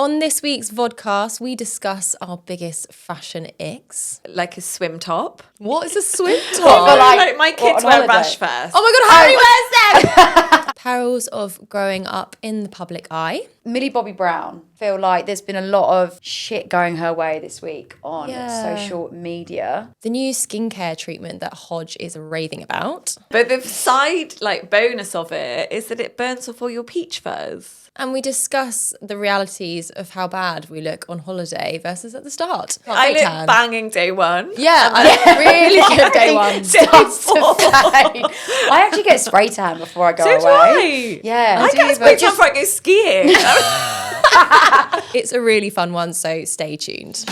On this week's vodcast, we discuss our biggest fashion icks. Like a swim top. What is a swim Oh, top? like my kids wear rash vests. Oh my God, Harry wears them! Perils of growing up in the public eye. Millie Bobby Brown. Feel like there's been a lot of shit going her way this week on social media. The new skincare treatment that Hodge is raving about. But the side bonus of it is that it burns off all your peach fuzz. And we discuss the realities of how bad we look on holiday versus at the start. I look banging day one. Yeah, I look really good day one. I actually get spray tan before I go away. So do I. Yeah. I get spray tan before I go skiing. It's a really fun one, so stay tuned.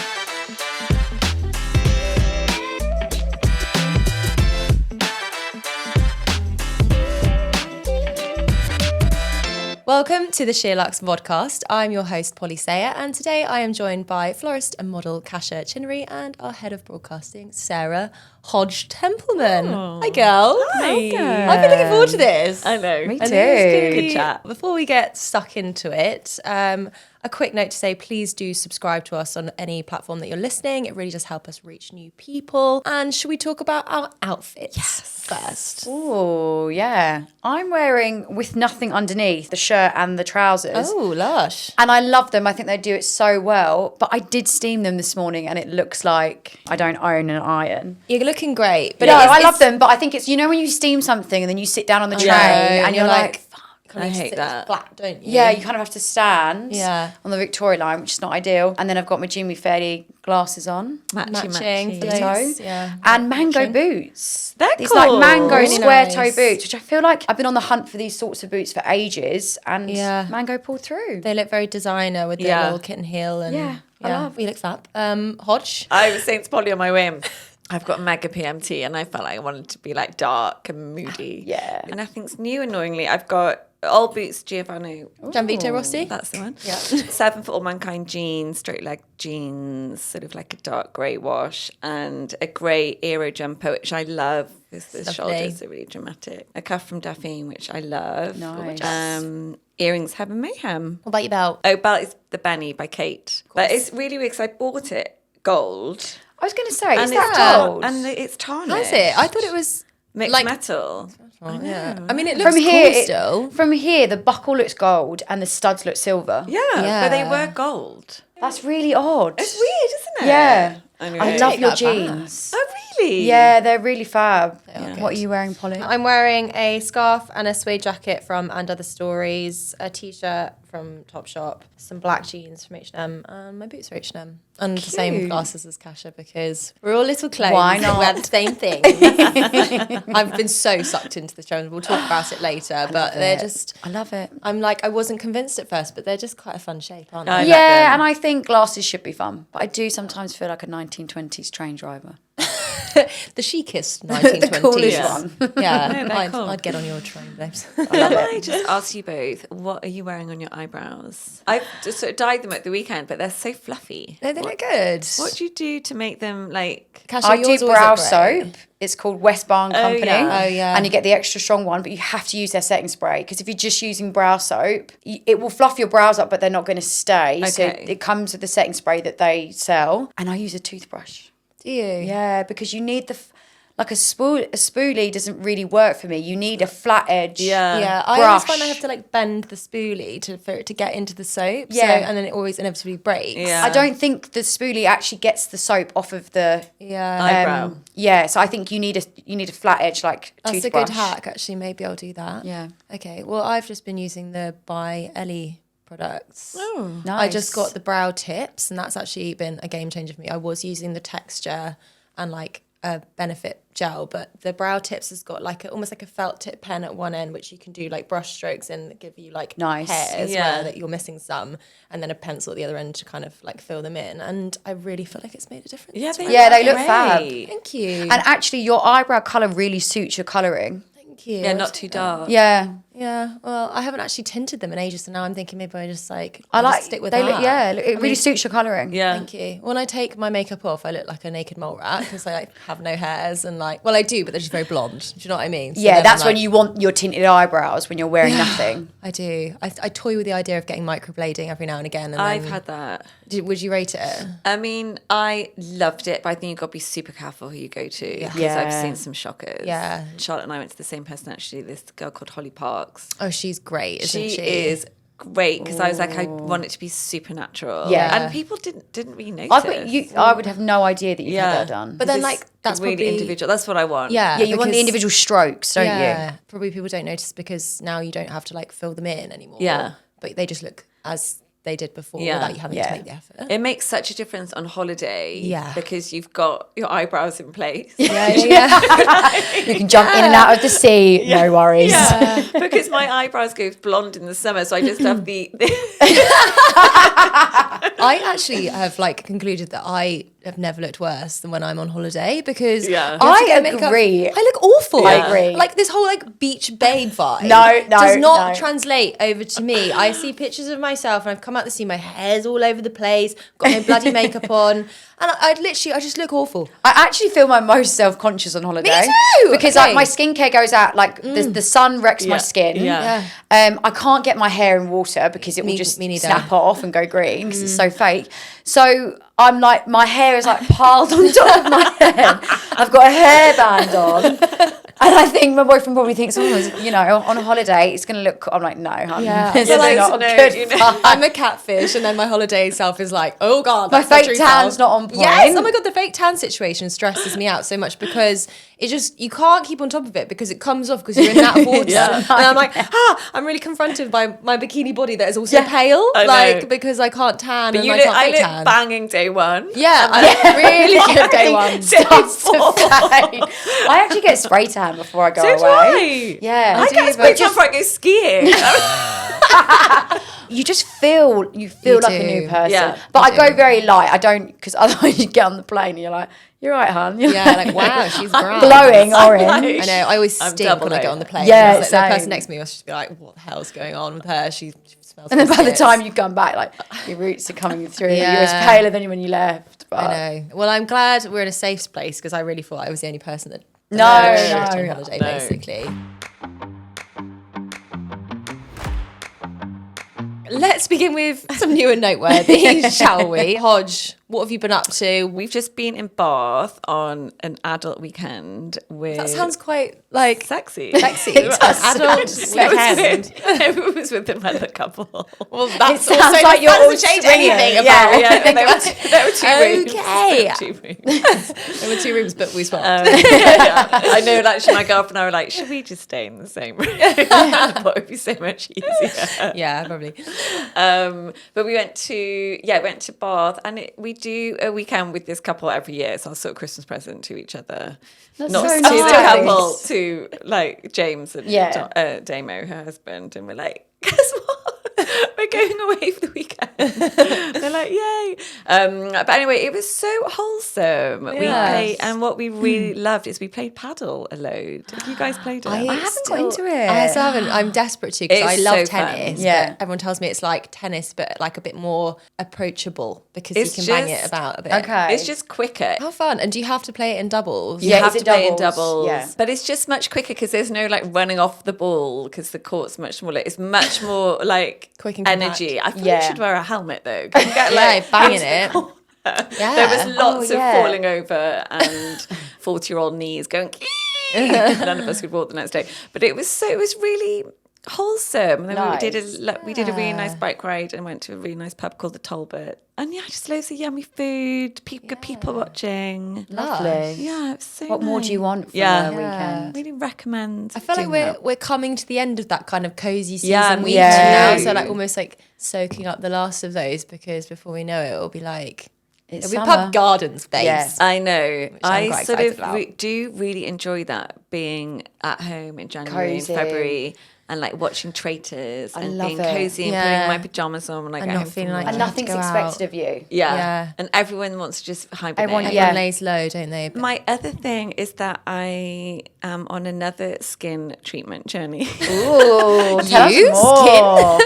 Welcome to the SheerLuxe Vodcast. I'm your host, Polly Sayer, and today I am joined by florist and model Kasia Chinery and our head of broadcasting, Sarah Hodge Templeman. Oh. Hi, girl. Hi. I've been looking forward to this. I know. Me And too. it's Good chat. Before we get stuck into it, a quick note to say, please do subscribe to us on any platform that you're listening. It really does help us reach new people. And should we talk about our outfits first? Oh, yeah. I'm wearing with nothing underneath, the shirt and the trousers. Oh, lush. And I love them. I think they do it so well. But I did steam them this morning and it looks like I don't own an iron. You're looking great. But No, I love them. But I think it's, you know, when you steam something and then you sit down on the train and you're like, fuck. I hate that. Flat, don't you? Yeah, you kind of have to stand on the Victoria line, which is not ideal. And then I've got my Jimmy Fairley glasses on. Matching for the Toe. toe. Yeah. And mango boots. They're These cool. like mango Really square nice. toe boots, which I feel like I've been on the hunt for these sorts of boots for ages and mango pulled through. They look very designer with their little kitten heel. And I love. You look fab. Hodge? I was saying to Polly on my way in, I've got a mega PMT and I felt like I wanted to be like dark and moody. Yeah. And nothing's new, annoyingly. I've got all boots Giovanni. Gianvito Rossi? That's the one. Yeah. 7 for All Mankind jeans, straight leg jeans, sort of like a dark grey wash, and a grey aero jumper, which I love because the Lovely. shoulders are really dramatic. A cuff from Daphne, which I love. Nice. Earrings Heaven Mayhem. What about your belt? Oh, belt is the Benny by Kate. But it's really weird because I bought it gold. I was going to say, is and that it's gold? And it's tarnished. How's it? I thought it was Mixed like metal. yeah. I mean, it looks From here, cool still. From here, the buckle looks gold and the studs look silver. Yeah, but they were gold. That's really odd. It's weird, isn't it? Yeah. Anyway. I love Take your that jeans. Oh, really? Yeah, they're really fab. are What are you wearing, Polly? I'm wearing a scarf and a suede jacket from And Other Stories, a t-shirt from Topshop, some black jeans from H&M, and my boots are H&M. And the same glasses as Kasia because we're all little clones. Why not? We have the same thing. I've been so sucked into the trend. We'll talk about it later, but they're just... I love it. I'm like, I wasn't convinced at first, but they're just quite a fun shape, aren't they? I like them. Yeah, and I think glasses should be fun. But I do sometimes feel like a 1920s train driver. The chicest 1920s. The coolest one. Yeah, they're cool. I'd get on your train, babes. Can I just ask you both, what are you wearing on your eyebrows? I've just sort of dyed them at the weekend, but they're so fluffy. No, they look good. What do you do to make them like... Kasia, I do yours always brow look great. soap. It's called West Barn Company. yeah. Oh, yeah. And you get the extra strong one, but you have to use their setting spray because if you're just using brow soap, it will fluff your brows up, but they're not going to stay. So Okay. it comes with the setting spray that they sell. And I use a toothbrush. Do you? Yeah, because you need like a spoolie doesn't really work for me. You need a flat edge. Yeah, I brush. always find I have to like bend the spoolie for it to get into the soap. Yeah. So, and then it always inevitably breaks. Yeah. I don't think the spoolie actually gets the soap off of the Yeah. eyebrow. yeah, so I think you need a flat edge like That's toothbrush. a good hack, actually. Maybe I'll do that. Yeah. Okay. Well, I've just been using the By Ellie products. Oh. Nice. I just got the brow tips, and that's actually been a game changer for me. I was using the texture and like a Benefit gel, but the brow tips has got like almost like a felt tip pen at one end, which you can do like brush strokes in that give you like Nice. hairs Yeah. where that you're missing some, and then a pencil at the other end to kind of like fill them in. And I really feel like it's made a difference. Yeah, Yeah, they look fab. great. Thank you. And actually, your eyebrow colour really suits your colouring. Thank Thank you. Yeah, not too dark. Yeah. Yeah, well, I haven't actually tinted them in ages, so now I'm thinking maybe I just like I I'll like just stick with they that. look, it really suits your colouring. Yeah. Thank you. When I take my makeup off, I look like a naked mole rat because I like have no hairs and like, well, I do, but they're just very blonde. Do you know what I mean? So Yeah, then that's I'm when like, you want your tinted eyebrows when you're wearing nothing. I do. I toy with the idea of getting microblading every now and again. And I've then, had that. Would you rate it? I mean, I loved it, but I think you've got to be super careful who you go to because Yeah. I've seen some shockers. Yeah. Charlotte and I went to the same person actually, this girl called Holly Parks. Oh, she's great, isn't she? She is great because I was like, I want it to be supernatural. Yeah. And people didn't really notice. I would have no idea that you've had Yeah. that done. But then, It's like, that's really probably individual. That's what I want. Yeah, Yeah, you want the because- individual strokes, don't you? Probably people don't notice because now you don't have to like fill them in anymore. Yeah. But they just look as they did before Yeah. without you having Yeah. to make the effort. It makes such a difference on holiday. Yeah. Because you've got your eyebrows in place. Yeah. You can jump in and out of the sea, no worries. Yeah. Because my eyebrows go blonde in the summer, so I just have the I actually have like concluded that I have never looked worse than when I'm on holiday because Yeah. you have to I get makeup- agree. I look awful. I agree. Like this whole like beach babe vibe. No, does not no. translate over to me. I see pictures of myself and I've come out to see my hair's all over the place, got no bloody makeup on, and I just look awful. I actually feel my most self-conscious on holiday. Me too! Because Okay. like my skincare goes out, like the sun wrecks my Yeah. skin. Yeah. I can't get my hair in water because it will Me- just me neither. snap off and go green because it's so fake. So I'm like, my hair is like piled on top of my head. I've got a hairband on. And I think my boyfriend probably thinks, on a holiday, it's going to look. I'm like, no, hun. Yeah. This I is feel like not no, good. you know. fun. I'm a catfish, and then my holiday self is like, oh god, My that's the fake true tan's self. not on point. Yes, oh my god, the fake tan situation stresses me out so much because you can't keep on top of it because it comes off because you're in that water. Yeah. And I'm like, I'm really confronted by my bikini body that is also Yeah. pale, I know. like because I can't tan But and you I look, can't I fake look tan. banging day one. Yeah, I look really good day one. Starts to fade. I actually get spray tan before I go So away. do I. Yeah. I get spray tan before I go skiing. You just feel You like a do. new person. Yeah, but you I go do. very light. I don't, because otherwise you get on the plane and you're like, you're right, hun. You're Yeah, like wow, she's grand. glowing orange. I know. I always I'm stink double when I get O. on the plane. Yeah, It's like the same. person next to me must just be like, "What the hell's going on with her? She smells." And then by the biscuits." time you come back, like your roots are coming through. Yeah. You're as paler than when you left. But I know. Well, I'm glad we're in a safe place because I really thought I was the only person that No, on no, holiday, no. basically. Let's begin with some new and noteworthy, shall we? Hodge, what have you been up to? We've just been in Bath on an adult weekend with... That sounds quite like sexy. sexy. An adult weekend. Everyone was with another couple. Well, that's sounds also like you're that all doesn't change swinging. anything Yeah, about. Yeah, there were two rooms. Okay. There were 2 rooms. There were 2 rooms, but we swapped. Yeah. I know, actually, my girlfriend and I were like, should we just stay in the same room? I thought it would be so much easier. Yeah, probably. But we went to Bath, and we do a weekend with this couple every year. It's our sort of Christmas present to each other. That's Not so to the nice. couple, to like James and Yeah. Damo, her husband, and we're like, guess what? We're going away for the weekend. They're like, yay. But anyway, it was so wholesome. We Yes. played, and what we really loved is we played paddle a load. Have you guys played it? I haven't got into it. I still haven't. I'm desperate to because I It's love so fun. tennis. Yeah. But everyone tells me it's like tennis, but like a bit more approachable because It's you can bang it just- about a bit. Okay. It's just quicker. How fun. And do you have to play it in doubles? You Yeah, have is to it play in doubles? doubles. Yeah. But it's just much quicker because there's no like running off the ball because the court's much smaller. It's much more like Quick and energy. I think Yeah. you should wear a helmet though. 'cause you get, Yeah, like, banging into the it. corner. Yeah. There was lots Oh, of yeah. falling over and 40-year-old knees going. None of us could walk the next day. But it was really wholesome. And then we did a really nice bike ride and went to a really nice pub called the Talbot. And yeah, just loads of yummy food, good people watching. Lovely. Yeah, it was so What more nice. do you want from Yeah. a weekend? Really recommend. I feel like doing that. we're coming to the end of that kind of cozy season Yeah, weekend me now. too. So like almost like soaking up the last of those because before we know it, it'll be like It's it'll be summer. pub gardens days. Yeah. I know. I'm I quite sort excited of about. do really enjoy that being at home in January Cozy. and February and like watching Traitors and love being it. cozy and putting my pajamas on when I And get not home feeling from like work. And you nothing's have to go expected out. of you. Yeah. And everyone wants to just hibernate. Everyone- Everyone lays low, don't they? But My other thing is that I am on another skin treatment journey. Ooh, tell us You? more.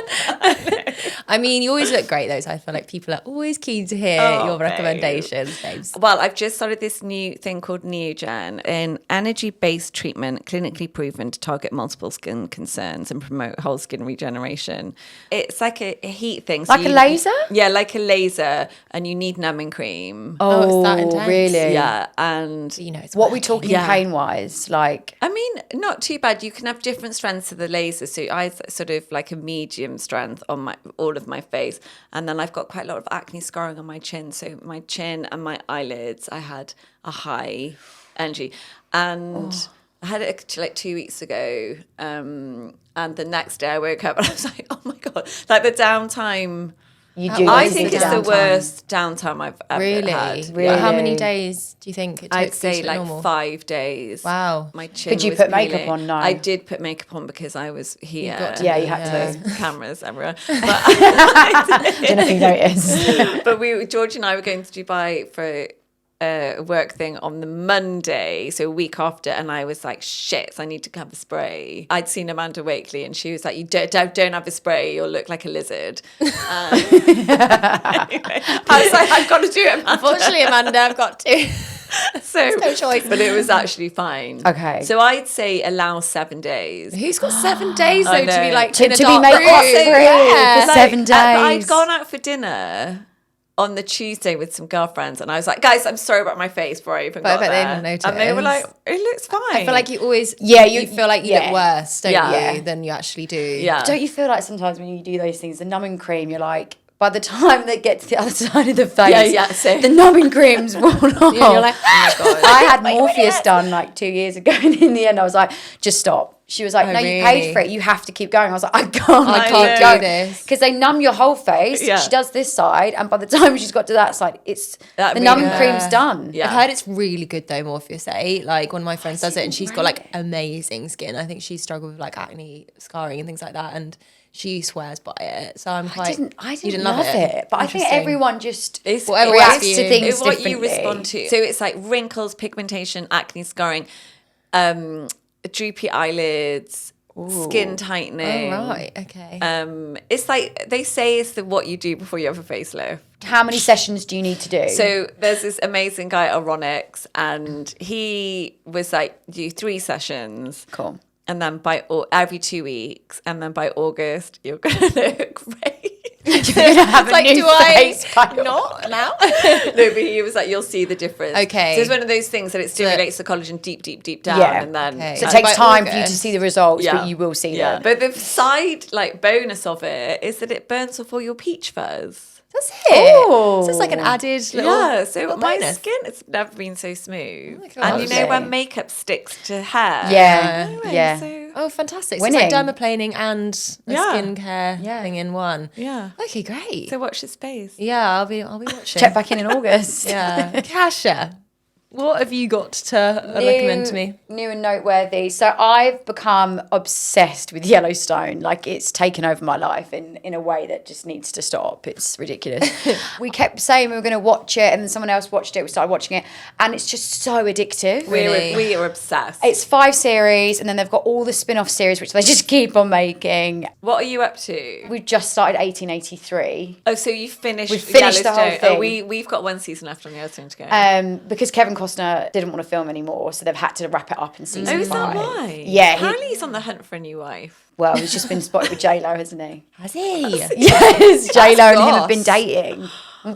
I mean, you always look great though, so I feel like people are always keen to hear your recommendations, babes. Well, I've just started this new thing called Neogen, an energy-based treatment clinically proven to target multiple skin concerns and promote whole skin regeneration. It's like a heat thing. Like a laser? Yeah, like a laser, and you need numbing cream. Oh, it's that intense. really? Yeah, and You know, it's What are we talking Yeah. pain-wise? Like, I mean, not too bad. You can have different strengths of the laser. So I sort of like a medium strength on all of my face. And then I've got quite a lot of acne scarring on my chin. So my chin and my eyelids, I had a high energy. And I had it like 2 weeks ago. And the next day I woke up and I was like, oh my God. Like the downtime... you do. I need think the it's the downtime. worst downtime I've ever Really? had. Really? How many days do you think it took? I'd for say you to like normal? 5 days. Wow. My chin Could you was put makeup peeling. on? No. I did put makeup on because I was here. got to. Yeah, you had to. There's cameras everywhere. I don't know if you noticed. But George and I were going to Dubai for a work thing on the Monday, so a week after, and I was like, shit, I need to have a spray. I'd seen Amanda Wakely and she was like, you don't have a spray, you'll look like a lizard. I was like, I've got to do it, Amanda. Unfortunately, Amanda, I've got to. So, no choice. But it was actually fine. Okay. So I'd say allow 7 days. Who's got 7 days though I to be know. like To in a be dark makeup room? free Yeah. for 7 days. I'd gone out for dinner on the Tuesday with some girlfriends, and I was like, guys, I'm sorry about my face before I even But I got bet they there. didn't notice. And they were like, it looks fine. I feel like you always, Yeah, you feel like you yeah. look worse, don't Yeah. you, than you actually do. yeah. Don't you feel like sometimes when you do those things, the numbing cream, you're like, by the time they get to the other side of the face, same. the numbing cream's worn off. Yeah, you're like, Oh my God. I had Morpheus done like 2 years ago, and in the end, I was like, just stop. She was like, Oh, no, you really? paid for it. You have to keep going. I was like, I can't can't keep do this. Because they numb your whole face. Yeah. She does this side, and by the time she's got to that side, it's That the really- numbing Yeah. cream's done. Yeah. I've heard it's really good though, Morpheus 8. Like one of my friends does it and she's got like amazing skin. I think she struggled with like acne, scarring and things like that, and she swears by it. So I'm quite. I you didn't love it. But I think Interesting. everyone just It's Whatever reacts works for to you. things It's what differently. you respond to. So it's like wrinkles, pigmentation, acne scarring, droopy eyelids, skin tightening. Oh right, okay. It's like they say it's what you do before you have a facelift. How many sessions do you need to do? So there's this amazing guy at Onyx, and he was like, do 3 sessions. Cool. And then every 2 weeks, and then by August, you're going to look great. You're gonna have a like, new do I face by not now? No, but he was like, you'll see the difference. Okay. So it's one of those things that it stimulates the collagen deep down. Yeah. And then Okay. So it And takes by time for you to August- see the results, Yeah. but you will see yeah. them. But the side like bonus of it is that it burns off all your peach fuzz. That's it. Oh. So it's like an added little. Yeah, so little my bonus. skin has never been so smooth. my God. And you know when Lovely. makeup sticks to hair. Yeah, Anyway, yeah. So, Oh, fantastic! Winning. So it's like dermaplaning and a Yeah. skincare Yeah. thing in one. yeah. Okay, great. So watch this space. Yeah, I'll be watching. Check back in August. Yeah, Kasia, what have you got to recommend to me? New and noteworthy. So I've become obsessed with Yellowstone. Like it's taken over my life in a way that just needs to stop. It's ridiculous. We kept saying we were going to watch it, and then someone else watched it. We started watching it, and it's just so addictive. Really? We are obsessed. It's 5 series, and then they've got all the spin-off series, which they just keep on making. What are you up to? We've just started 1883. Oh, so you finished We finished the whole Yellowstone. thing. Oh, we've got 1 season left on Yellowstone to go. Because Kevin Costner didn't want to film anymore, so they've had to wrap it up in season 5. Is that why? Yeah, Apparently he's on the hunt for a new wife. Well, he's just been spotted with J-Lo, hasn't he? Has he? Yes, J-Lo and him have goss. been dating.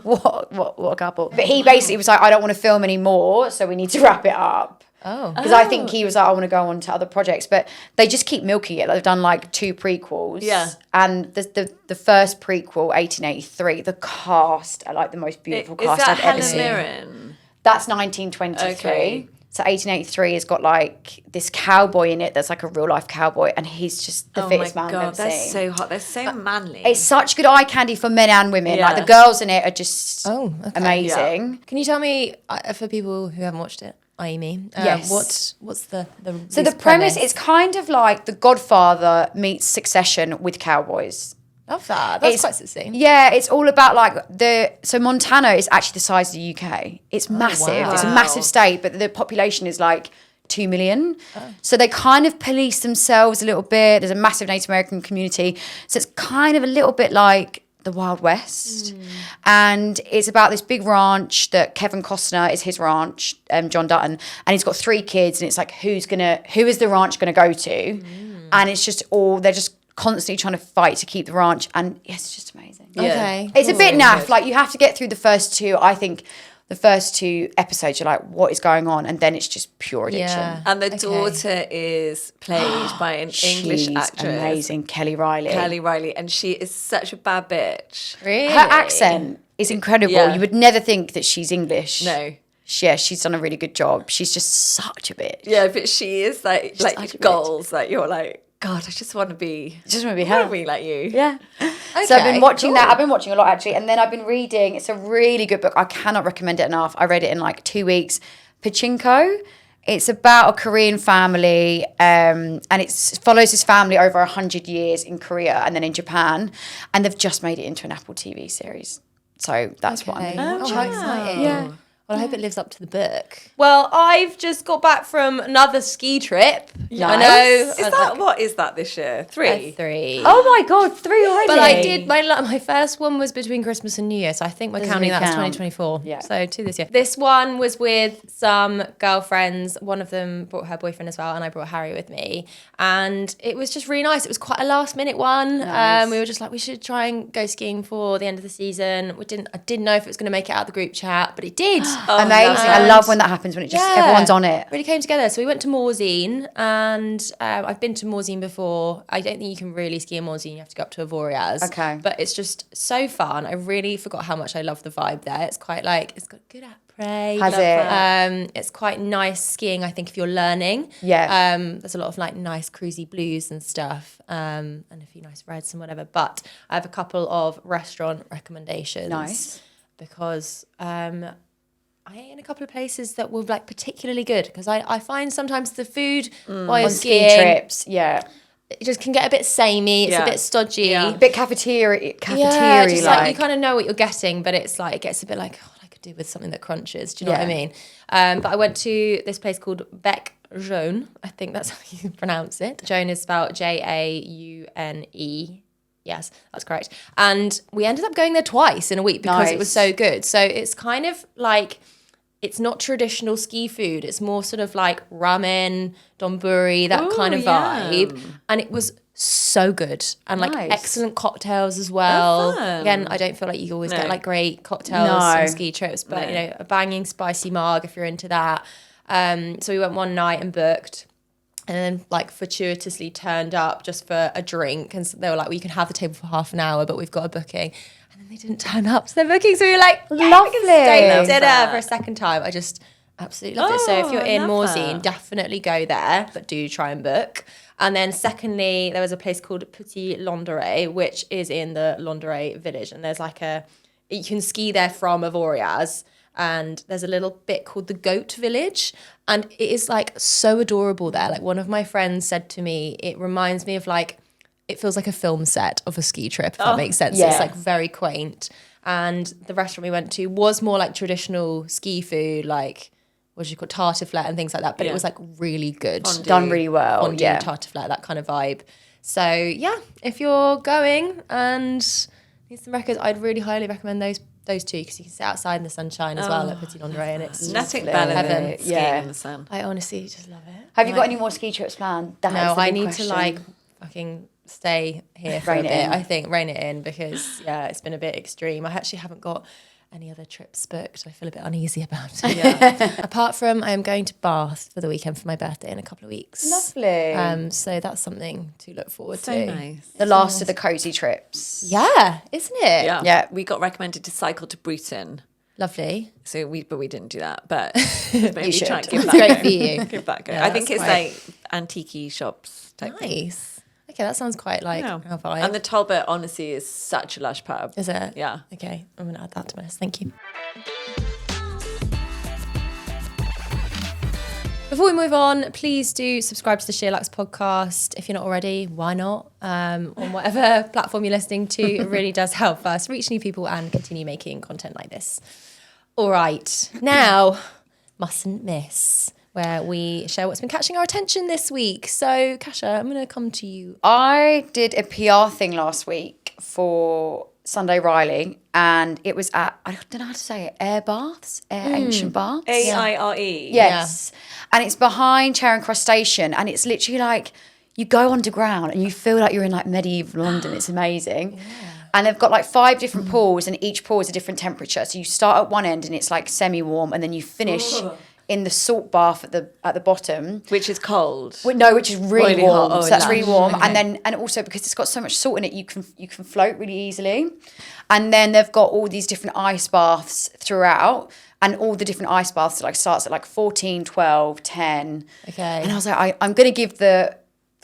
What a couple. But he basically was like, I don't want to film anymore, so we need to wrap it up. Oh. Because I think he was like, I want to go on to other projects. But they just keep milking it. They've done like 2 prequels. Yeah. And the first prequel, 1883, the cast are like the most beautiful Is cast that I've ever Helen seen. Mirren? That's 1923. Okay. So 1883 has got like this cowboy in it that's like a real life cowboy, and he's just the fittest man I've ever they're seen. so hot. They're so manly. It's such good eye candy for men and women. Yeah. Like the girls in it are just Oh, okay. amazing. Can you tell me, for people who haven't watched it, Amy. Yes. What's the So the premise is kind of like The Godfather meets Succession with cowboys. Love that. That's quite succinct. Yeah, it's all about so Montana is actually the size of the UK. It's massive. wow. It's a massive state, but the population is like 2 million. So they kind of police themselves a little bit. There's a massive Native American community. So it's kind of a little bit like the Wild West. And it's about this big ranch that Kevin Costner is his ranch, John Dutton, and he's got 3 kids, and it's like who is the ranch gonna go to? And it's just they're just constantly trying to fight to keep the ranch, and it's just amazing. Okay. It's a bit naff. Like, you have to get through the first 2. I think the first 2 episodes, you're like, what is going on? And then it's just pure addiction. Yeah. And the daughter is played by an English actress. Amazing. Kelly Riley. And she is such a bad bitch. Really? Her accent is incredible. Yeah. You would never think that she's English. No. Yeah, she's done a really good job. She's just such a bitch. Yeah, but she is like such a goals. Like, you're like, God, I just want to be. Just want to be I her. want to be like you. Yeah. Okay, So I've been watching cool. that. I've been watching a lot, actually. And then I've been reading. It's a really good book. I cannot recommend it enough. I read it in like 2 weeks. Pachinko. It's about a Korean family, and it follows this family over 100 years in Korea and then in Japan. And they've just made it into an Apple TV series. So that's what I'm Oh, how exciting. Yeah. Well, I hope it lives up to the book. Well, I've just got back from another ski trip. Nice. I know. What is that this year? 3? 3. Oh my God, 3 already. But I did, my first one was between Christmas and New Year, so I think we're Doesn't counting really that as count. 2024. Yeah. So 2 this year. This one was with some girlfriends. One of them brought her boyfriend as well, and I brought Harry with me. And it was just really nice. It was quite a last minute one. Nice. We were just like, we should try and go skiing for the end of the season. I didn't know if it was going to make it out of the group chat, but it did. Amazing. I love when that happens, when it just, everyone's on it. Really came together. So we went to Morzine, and I've been to Morzine before. I don't think you can really ski in Morzine. You have to go up to Avoriaz. Okay. But it's just so fun. I really forgot how much I love the vibe there. It's quite like, it's got good après. Has it? It's quite nice skiing, I think, if you're learning. Yeah. There's a lot of like nice cruisy blues and stuff, and a few nice reds and whatever. But I have a couple of restaurant recommendations. Nice. Because I ate in a couple of places that were like particularly good, because I find sometimes the food while you're On ski skiing, trips, yeah. it just can get a bit samey. It's a bit stodgy. Yeah. A bit cafeteria Yeah, just like you like. kind of know what you're getting, but it's like it gets a bit like, oh, I could do with something that crunches. Do you know what I Yeah. mean? But I went to this place called Bec Jaune. I think that's how you pronounce it. Jaune is spelled Jaune. Yes, that's correct. And we ended up going there twice in a week because it was Nice. so good. So it's kind of like, it's not traditional ski food. It's more sort of like ramen, donburi, that kind of vibe. And it was so good. And like Nice. excellent cocktails as well. fun. Again, I don't feel like you always get like great cocktails No. on ski trips, but you know, a banging spicy marg if you're into that. So we went one night and booked. And then, like, fortuitously turned up just for a drink. And so they were like, well, you can have the table for half an hour, but we've got a booking. And then they didn't turn up to their booking. So we were like, yeah, Lovely. we can stay Love for dinner that. for a second time. I just absolutely loved it. So if you're in Morzine, definitely go there, but do try and book. And then secondly, there was a place called Petit Lindaret, which is in the Lindaret village. And there's like you can ski there from Avoriaz. And there's a little bit called the Goat Village, and it is like so adorable there. Like, one of my friends said to me, it reminds me of like, it feels like a film set of a ski trip, if that makes sense. yeah. It's like very quaint. And the restaurant we went to was more like traditional ski food, like what do you call tartiflette and things like that. But it was like really good. Done really well, Fondue, yeah. tartiflette, that kind of vibe. So yeah, if you're going and need some records, I'd really highly recommend those 2, because you can sit outside in the sunshine as well at Petit Lindaret, and it's Nothing just better heaven. than skiing Yeah. in the sun. I honestly just love it. Have you got any more ski trips planned? That is No, the I big need question. to like fucking stay here for Rein a it bit. in. I think rein it in, because it's been a bit extreme. I actually haven't got any other trips booked. I feel a bit uneasy about it. Apart from, I am going to Bath for the weekend for my birthday in a couple of weeks. Lovely. So that's something to look forward So to. nice. The last of the cozy trips. Yeah, isn't it? Yeah. Yeah. We got recommended to cycle to Bruton. Lovely. So we didn't do that, but maybe should. try and give It's that great a for go. you. Give that a go. Yeah, I think that's it's quite- like antique shops type thing. Nice. Okay, that sounds quite like Yeah. our vibe. And the Talbot, honestly, is such a lush pub. Is it? Yeah. Okay, I'm going to add that to my list. Thank you. Before we move on, please do subscribe to the SheerLuxe podcast. If you're not already, why not? On whatever platform you're listening to, it really does help us reach new people and continue making content like this. All right, now, mustn't miss, where we share what's been catching our attention this week. So, Kasia, I'm going to come to you. I did a PR thing last week for Sunday Riley, and it was at, I don't know how to say it, Ancient Baths. AIRE. Yes. And it's behind Charing Cross Station, and it's literally like you go underground and you feel like you're in like medieval London. It's amazing. And they've got like 5 different pools, and each pool is a different temperature. So you start at one end and it's like semi-warm, and then you finish in the salt bath at the bottom, Which is cold. which is really warm. hot. So that's really warm. Okay. And also because it's got so much salt in it, you can float really easily. And then they've got all these different ice baths throughout. And all the different ice baths like starts at like 14, 12, 10. Okay. And I was like, I'm going to give the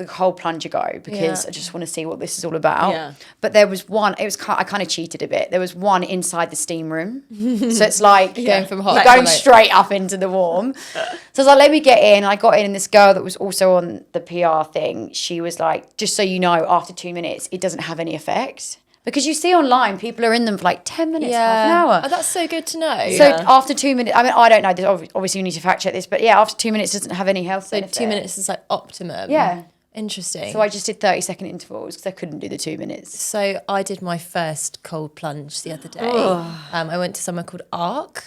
whole plunge a go because I just want to see what this is all about. Yeah. But there was one, I kind of cheated a bit. There was one inside the steam room. So it's like Going from hot you're to going like- straight up into the warm. So I was like, let me get in. I got in, and this girl that was also on the PR thing, she was like, just so you know, after 2 minutes, it doesn't have any effect. Because you see online, people are in them for like 10 minutes, half an hour. Oh, that's so good to know. So after 2 minutes, I mean, I don't know. Obviously, you need to fact check this. But yeah, after 2 minutes, it doesn't have any health benefit. 2 minutes is like optimum. Yeah. Interesting. So I just did 30-second intervals because I couldn't do the 2 minutes. So I did my first cold plunge the other day. I went to somewhere called Arc,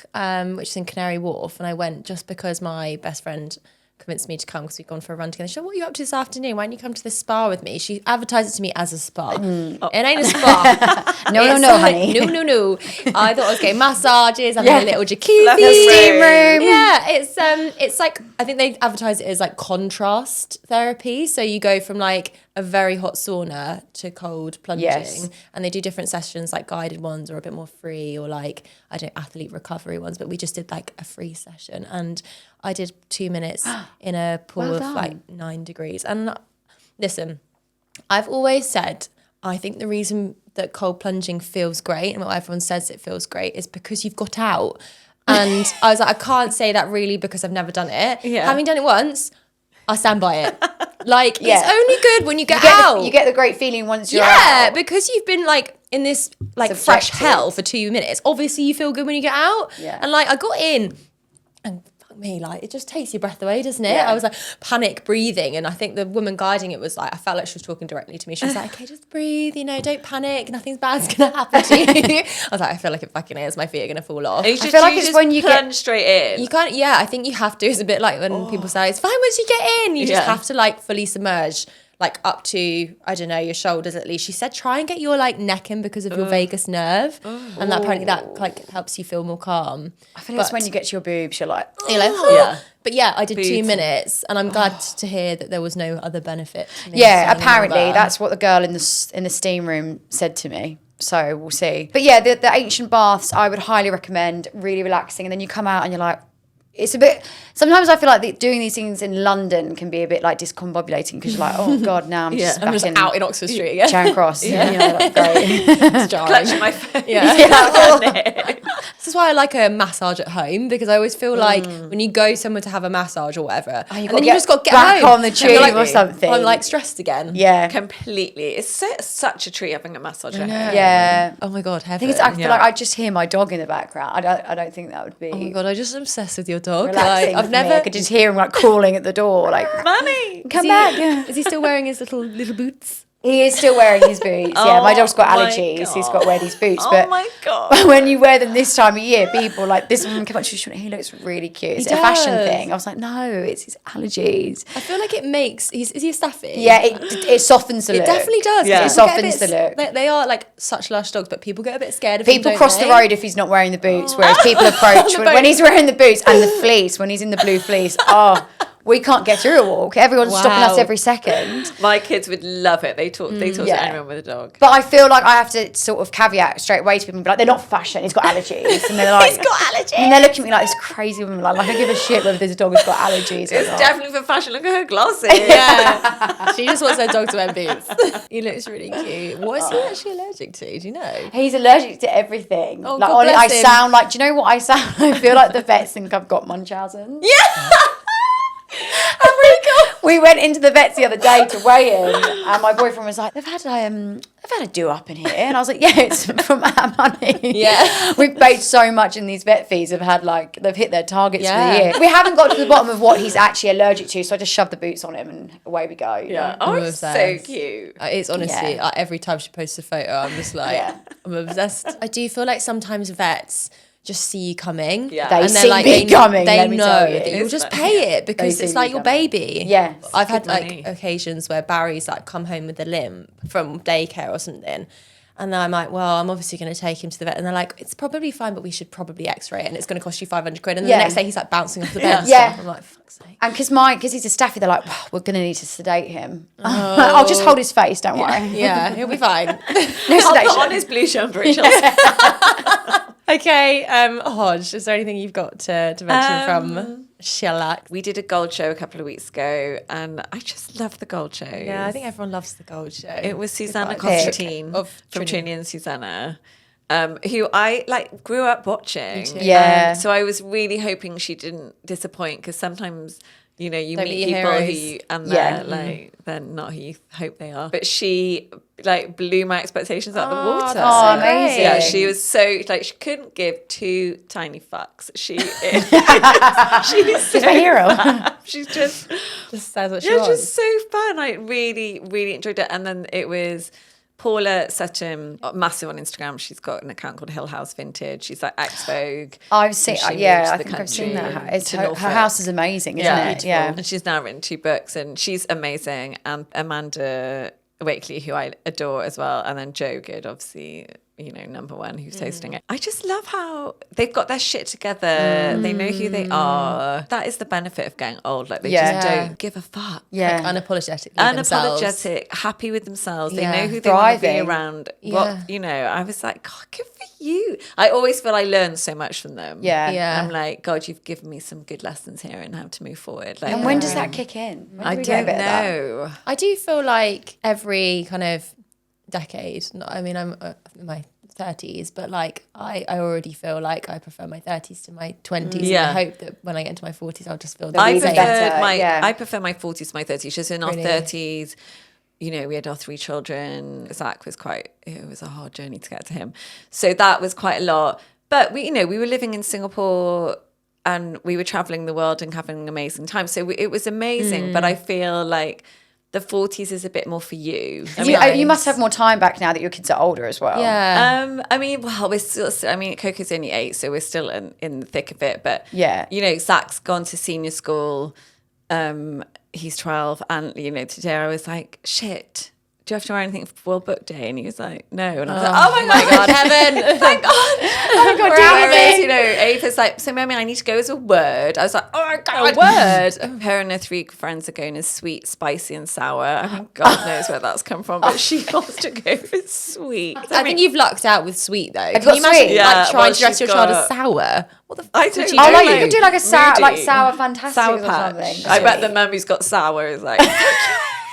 which is in Canary Wharf, and I went just because my best friend convinced me to come because we'd gone for a run together. She said, what are you up to this afternoon? Why don't you come to this spa with me? She advertised it to me as a spa. It ain't a spa. No, honey. No. I thought I was getting massages, having a little jacuzzi. Steam room. Yeah, it's like, I think they advertise it as like contrast therapy. So you go from like a very hot sauna to cold plunging. Yes. And they do different sessions, like guided ones or a bit more free, or like, I don't know, athlete recovery ones. But we just did like a free session. And I did 2 minutes in a pool Well of done. like 9 degrees. And listen, I've always said, I think the reason that cold plunging feels great and what everyone says it feels great is because you've got out. And I was like, I can't say that really because I've never done it. Yeah. Having done it once, I stand by it. Like, Yeah. it's only good when you get out. You get the great feeling once you're out. Because you've been like in this like fresh Subjective. hell for 2 minutes. Obviously, you feel good when you get out. Yeah. And like, I got in, and fuck me, like it just takes your breath away, doesn't it? Yeah. I was like panic breathing, and I think the woman guiding it was like, I felt like she was talking directly to me. She was like, okay, just breathe, don't panic, nothing's bad's gonna happen to you. I was like, I feel like it fucking is. My feet are gonna fall off. I feel like it's when you get- plunge straight in. You can't, I think you have to. It's a bit like when people say it's fine once you get in. You just have to like fully submerge, like up to, I don't know, your shoulders at least. She said try and get your like neck in because of your vagus nerve, and that apparently that like helps you feel more calm. I feel like it's when you get to your boobs, you're like, You're like, Yeah. But yeah, I did 2 Booty. minutes, and I'm glad to hear that there was no other benefit to me. yeah, standing apparently over. that's what the girl in the steam room said to me. So we'll see. But yeah, the ancient baths I would highly recommend. Really relaxing, and then you come out and you're like, it's a bit. Sometimes I feel like doing these things in London can be a bit like discombobulating because you're like, oh god, now I'm just I'm back just in out in Oxford Street again. Charing Cross. Yeah, that's great. It's jarring. Clutching my face. This is why I like a massage at home, because I always feel like when you go somewhere to have a massage or whatever, and gotta then you get just got to get back home on the and you're tube or something. I'm like stressed again. Yeah, Completely. It's such a treat having a massage at home. yeah. Oh my god, I heaven. think I feel like I just hear my dog in the background. I don't think that would be. Oh my god, I'm just obsessed with your dog. Relaxing Like, I've for me. I never. could just hear him like calling at the door, like Money. come Is he- back. Yeah. Is he still wearing his little boots? He is still wearing his boots. Yeah, my dog's got Oh my allergies. So he's God. got to wear these boots. Oh but my God. when you wear them this time of year, people like this one came up to me. He looks really cute. Is He it a fashion does. thing? I was like, no, it's his allergies. I feel like it makes. Is he a staffy? Yeah, it softens the It look. definitely does. Yeah. People It get a softens bit- the look. They are like such lush dogs, but people get a bit scared of People him, cross don't the they? road if he's not wearing the boots, whereas people approach The when boat. he's wearing the boots and the fleece, when he's in the blue fleece. Oh, we can't get through a walk. Everyone's stopping us Wow. every second. My kids would love it. They talk yeah. to anyone with a dog. But I feel like I have to sort of caveat straight away to people and be like, they're not fashion, he's got allergies. And they're like, He's got allergies. And they're looking at me like this crazy woman, like I don't give a shit whether there's a dog who's got allergies or It's not. definitely for fashion. Look at her glasses. Yeah, she just wants her dog to wear boots. He looks really cute. What is he actually allergic to? Do you know? He's allergic to everything. Oh, like, God I bless him. sound like, do you know what I sound? I feel like the vets think I've got Munchausen. Yeah. we went into the vets the other day to weigh in, and my boyfriend was like, they've had a do-up in here. And I was like, yeah, it's from our money. Yeah. We've paid so much in these vet fees. They've hit their targets for the year. We haven't got to the bottom of what he's actually allergic to, so I just shoved the boots on him and away we go. Yeah. I'm Oh, it's so obsessed. cute. It's honestly, every time she posts a photo, I'm just like, I'm obsessed. I do feel like sometimes vets just see you coming. Yeah. They and see like, me coming, They let me know tell you. that you'll It's just like- pay it because They it's see like me your coming. baby. Yes. I've had Good money. like occasions where Barry's like come home with a limp from daycare or something. And then I'm like, well, I'm obviously going to take him to the vet. And they're like, it's probably fine, but we should probably x-ray it. And it's going to cost you 500 quid. And then the next day he's like bouncing off the bed. And Yeah. stuff. I'm like, fuck's sake. And because he's a staffy, they're like, well, we're going to need to sedate him. I'll just hold his face, don't worry. Yeah, he'll be fine. No I'll sedation. put on his blue jumper. Okay, Hodge, is there anything you've got to mention from SheerLuxe? We did a gold show a couple of weeks ago, and I just love the gold show. Yeah, I think everyone loves the gold show. It was Susanna vibes. Constantine Of from Trini. Trini and Susanna, who I like grew up watching. Yeah. So I was really hoping she didn't disappoint, because sometimes, you know, you Don't meet meet your people who heroes. you, and Yeah. they're like, they're not who you hope they are. But she like blew my expectations out of the water. that's so amazing. Yeah, she was so like, she couldn't give two tiny fucks. She is, she's She's my hero. she's just Just says what she yeah, wants. just so fun. I really, really enjoyed it. And then it was Paula Sutton, massive on Instagram. She's got an account called Hill House Vintage. She's like ex-Vogue. I've seen, And she moved yeah, to I the think I've seen country that. It's to her Norfolk. house is amazing, isn't it? Beautiful. Yeah. And she's now written 2 books, and she's amazing. And Amanda Wakely, who I adore as well. And then Joe Good, obviously, you know, number one, who's hosting it. I just love how they've got their shit together. They know who they are. That is the benefit of getting old. Like, they just Yeah. don't give a fuck. Yeah. Like, unapologetically themselves. Unapologetic, happy with themselves. They Yeah. know who they want to be Thriving. around. Yeah. What, you know, I was like, God, good for you. I always feel I learn so much from them. Yeah. Yeah. I'm like, God, you've given me some good lessons here in how to move forward. Like, And when does that kick in? When do I we get a don't bit of that? know. I do feel like every kind of decade, I mean, I'm in my 30s, but like I already feel like I prefer my 30s to my 20s. Yeah. And I hope that when I get into my 40s, I'll just feel the I same. prefer- better, I prefer my 40s to my 30s. Just in our Really? 30s, you know, we had our 3 children. Zach was it was a hard journey to get to him. So that was quite a lot. But we were living in Singapore, and we were traveling the world and having an amazing time. So it was amazing. But I feel like the 40s is a bit more for you. You must have more time back now that your kids are older as well. Yeah. I mean, well, we're still. I mean, Coco's only 8, so we're still in the thick of it. But Yeah. you know, Zach's gone to senior school. He's 12, and you know, today I was like, shit. Do you have to wear anything for World Book Day? And he was like, no. And I was like, oh my God, heaven. thank God. Oh my God, Whereas, David. you know, Ava's like, so Mummy, I need to go as a word. I was like, oh my God, A word? Her and her 3 friends are going as sweet, spicy, and sour. I mean, God knows where that's come from, but she wants to go with sweet. I think you've lucked out with sweet though. Can got you imagine sweet? Yeah, like trying well, to dress she's your child as got- sour? What the I fuck would don't you know. Oh, do? like you could do like a sour, Moody. like sour fantastic Sour or patch. something. I bet the mum who's got sour is like.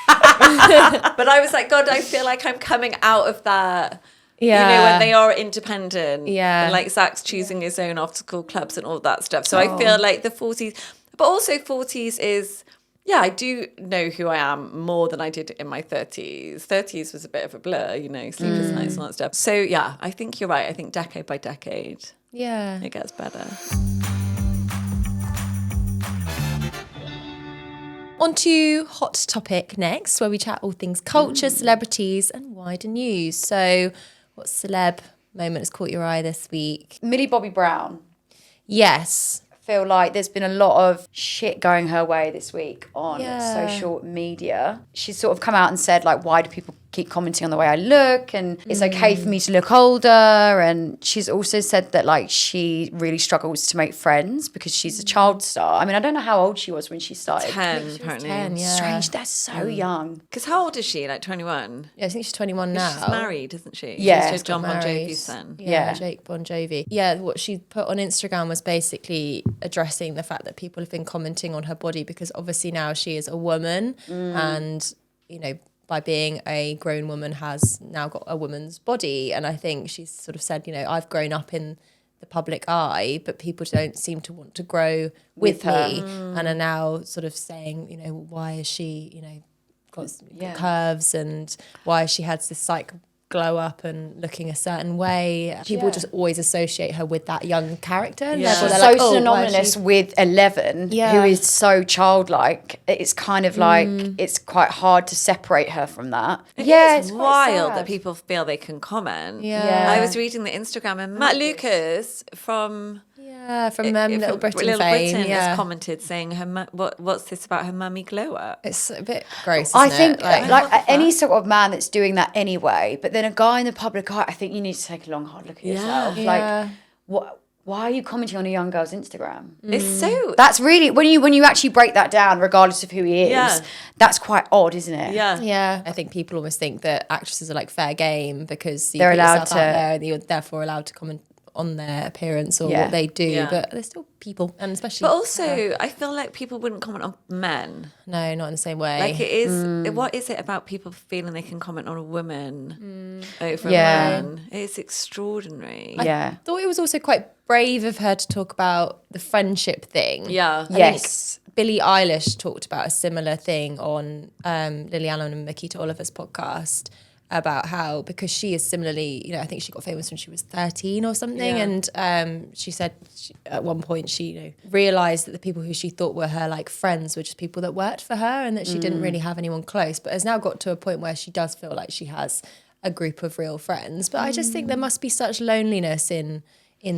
But I was like, God, I feel like I'm coming out of that. Yeah. You know, when they are independent. Yeah. And like Zach's choosing his own after school clubs and all that stuff. So I feel like the 40s, but also 40s is, yeah, I do know who I am more than I did in my 30s. 30s was a bit of a blur, you know, sleepless nights and all that stuff. So yeah, I think you're right. I think decade by decade, Yeah. it gets better. On to Hot Topic next, where we chat all things culture, celebrities, and wider news. So, what celeb moment has caught your eye this week? Millie Bobby Brown. Yes. I feel like there's been a lot of shit going her way this week on Yeah. social media. She's sort of come out and said, like, why do people keep commenting on the way I look? And it's okay for me to look older. And she's also said that, like, she really struggles to make friends because she's a child star. I mean, I don't know how old she was when she started. 10, apparently. 10, yeah. Strange, that's so young. Because how old is she? Like 21? Yeah, I think she's 21 now. She's married, isn't she? Yeah. She's John Bon Married. Jovi's son. Yeah, Yeah. Jake Bon Jovi. Yeah, what she put on Instagram was basically addressing the fact that people have been commenting on her body because obviously now she is a woman and, you know, by being a grown woman has now got a woman's body. And I think she's sort of said, you know, I've grown up in the public eye, but people don't seem to want to grow with me and are now sort of saying, you know, why is she, you know, got curves, and why she has this like glow up and looking a certain way. People just always associate her with that young character. And therefore they're so synonymous with 11, who is so childlike. It's kind of like it's quite hard to separate her from that. It's wild that people feel they can comment. I was reading the Instagram, and Matt Lucas from Little Britain fame, has commented saying what's this about her mummy glow up? It's a bit gross, I think like any sort of man that's doing that anyway, but then a guy in the public eye, I think you need to take a long hard look at yourself. Like why are you commenting on a young girl's Instagram? It's so that's really when you actually break that down, regardless of who he is, that's quite odd, isn't it? Yeah. I think people almost think that actresses are like fair game because you they're put allowed yourself to out there and you're therefore allowed to comment on their appearance or what they do, but they're still people, and especially. But also, I feel like people wouldn't comment on men. No, not in the same way. Like it is. What is it about people feeling they can comment on a woman over a man? It's extraordinary. Yeah. I thought it was also quite brave of her to talk about the friendship thing. Yeah. Yes. Billie Eilish talked about a similar thing on Lily Allen and Makita Oliver's podcast about how, because she is similarly, you know, I think she got famous when she was 13 or something, and she said at one point she, you know, realised that the people who she thought were her like friends were just people that worked for her, and that she didn't really have anyone close, but has now got to a point where she does feel like she has a group of real friends. But I just think there must be such loneliness in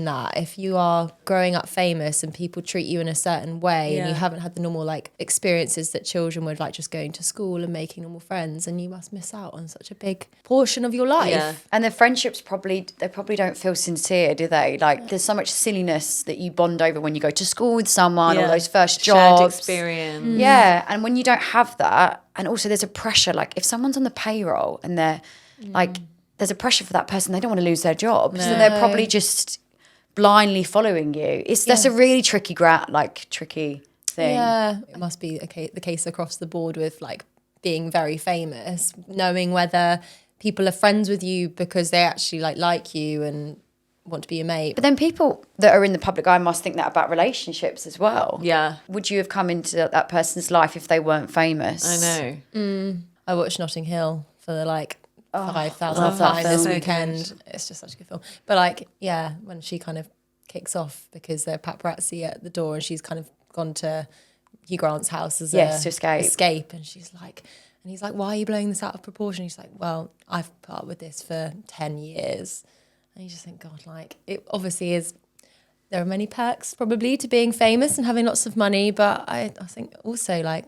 that if you are growing up famous and people treat you in a certain way and you haven't had the normal like experiences that children would, like just going to school and making normal friends, and you must miss out on such a big portion of your life. And the friendships probably don't feel sincere, do they? Like there's so much silliness that you bond over when you go to school with someone or those first jobs. Shared experience. Yeah, and when you don't have that, and also there's a pressure, like if someone's on the payroll and they're like, there's a pressure for that person, they don't want to lose their job, so they're probably just blindly following you. That's a really tricky thing. Yeah, it must be the case across the board with like being very famous, knowing whether people are friends with you because they actually like you and want to be your mate. But then people that are in the public eye must think that about relationships as well. Yeah. Would you have come into that person's life if they weren't famous? I know. I watched Notting Hill for the 5,000th love that time this film. weekend. It's just such a good film. But when she kind of kicks off because they're paparazzi at the door and she's kind of gone to Hugh Grant's house as to escape. And she's like, and he's like, why are you blowing this out of proportion? He's like, well, I've put up with this for 10 years. And you just think, God, like it obviously is, there are many perks probably to being famous and having lots of money, but I think also like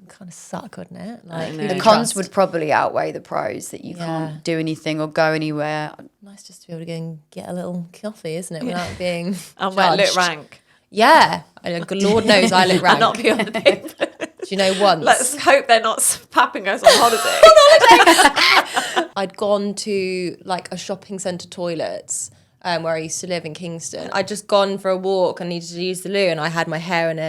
kind of suck, wouldn't it? Like the cons would probably outweigh the pros, that you can't do anything or go anywhere. Nice just to be able to go and get a little coffee, isn't it? Without being And where look rank. Yeah. Lord knows I look rank. And not be on the paper. Do you know once? Let's hope they're not papping us on holiday. I'd gone to like a shopping centre toilets where I used to live in Kingston. I'd just gone for a walk and needed to use the loo, and I had my hair in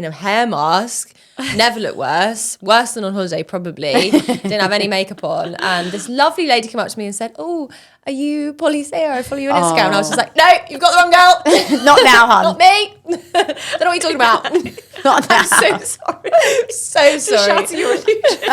a hair mask. Never looked worse than on holiday probably. Didn't have any makeup on, and this lovely lady came up to me and said, "Oh, are you Polly Sarah? I follow you on Instagram." And I was just like, "No, you've got the wrong girl. Not now, hun. Not me. Don't know what you're talking about." Not now. I'm so sorry. So sorry. Shatter your illusion.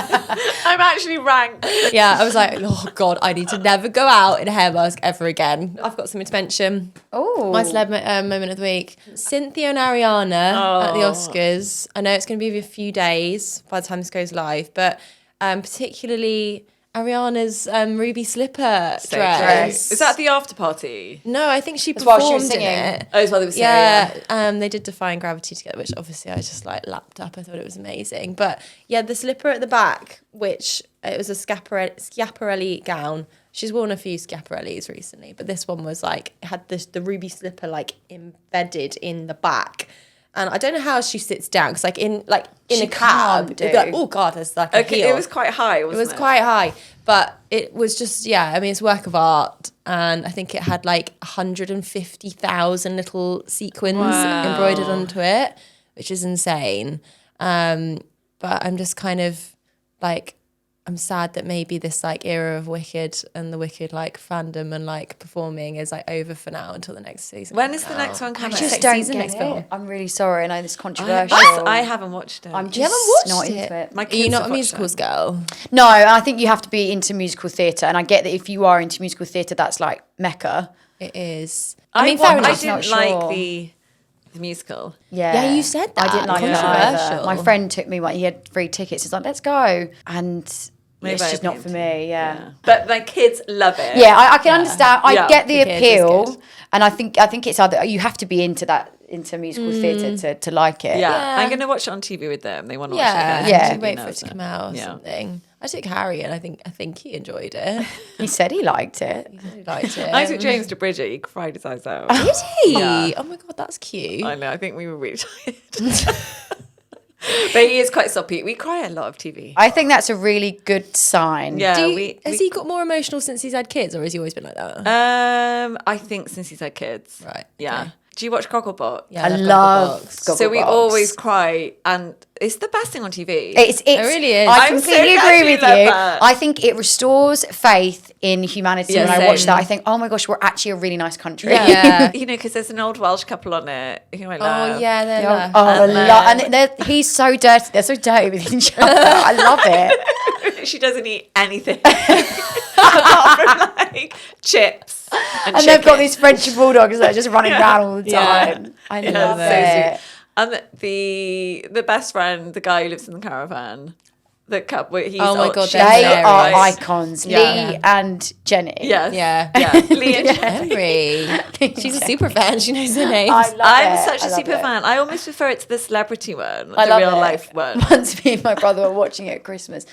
I'm actually rank. Yeah, I was like, oh God, I need to never go out in a hair mask ever again. I've got something to mention. Oh, My celeb moment of the week. Cynthia and Ariana at the Oscars. I know it's going to be a few days by the time this goes live, but particularly Ariana's ruby slipper dress. Is that the after party? No, I think she while performed she was in singing. it. Oh, it's while they were singing. Yeah, they did Defying Gravity together, which obviously I just like lapped up. I thought it was amazing. But yeah, the slipper at the back, which it was a Schiaparelli gown. She's worn a few Schiaparellis recently, but this one was like, it had the ruby slipper like embedded in the back. And I don't know how she sits down, because in a cab, it'd be like, oh God, there's like a heel. It was quite high, wasn't it? It was quite high, but it was just, I mean, it's a work of art, and I think it had like 150,000 little sequins embroidered onto it, which is insane. But I'm just kind of like, I'm sad that maybe this like era of Wicked and the Wicked like fandom and like performing is like over for now until the next season. When is the next one coming? I just Next don't season, get next it. film. I'm really sorry. I know this is controversial. I haven't watched it. I'm just You haven't watched not it? into it. My Are kids you not have a watched musicals it. girl? No, I think you have to be into musical theatre, and I get that if you are into musical theatre, that's like Mecca. It is. I mean, fair I enough. didn't Not like sure. the musical. Yeah, you said I that. didn't like it Controversial. either. My friend took me one. He had free tickets. He's like, "Let's go," and Maybe it's I just not appealed for to me. Yeah. But my kids love it. Yeah, I can understand. I Yeah. get the For kids, it's appeal, good. and I think it's either you have to be into musical theatre to like it. Yeah. I'm going to watch it on TV with them. They want to watch Yeah, it. Yeah. Wait for it to come out or something. I took Harry and I think he enjoyed it. He said he liked it. He liked it. I took James to Bridget. He cried his eyes out. Did he? Yeah. Oh my god, that's cute. I know. I think we were really tired. But he is quite soppy. We cry a lot of TV. I think that's a really good sign. Yeah. Has he got more emotional since he's had kids, or has he always been like that? I think since he's had kids. Right, Yeah. okay. Do you watch Gogglebox? Yeah, I they've got love the box. So we Gogglebox. always cry, and it's the best thing on TV. It's really is. I I'm so completely glad agree you with love you. that. I think it restores faith in humanity. Yeah, when I watch same. that, I think, oh my gosh, we're actually a really nice country. Yeah. You know, because there's an old Welsh couple on it who I Oh love. yeah, they're lush. Oh, And and he's so dirty. They're so dirty with each other. I love it. She doesn't eat anything apart from like chips and And they've got these French bulldogs that are just running around all the Yeah. time. I Yeah, love so it. sweet. And the best friend, the guy who lives in the caravan, the couple. He's Oh my God, They they're are hilarious. icons. Yeah. Lee and Jenny. Yes. Yeah. Yeah. Lee and Henry. She's a super fan. She knows her names. I love I'm it. such I a love super it. fan. I almost prefer it to the celebrity one, I the love real it. life one. Once me and my brother were watching it at Christmas,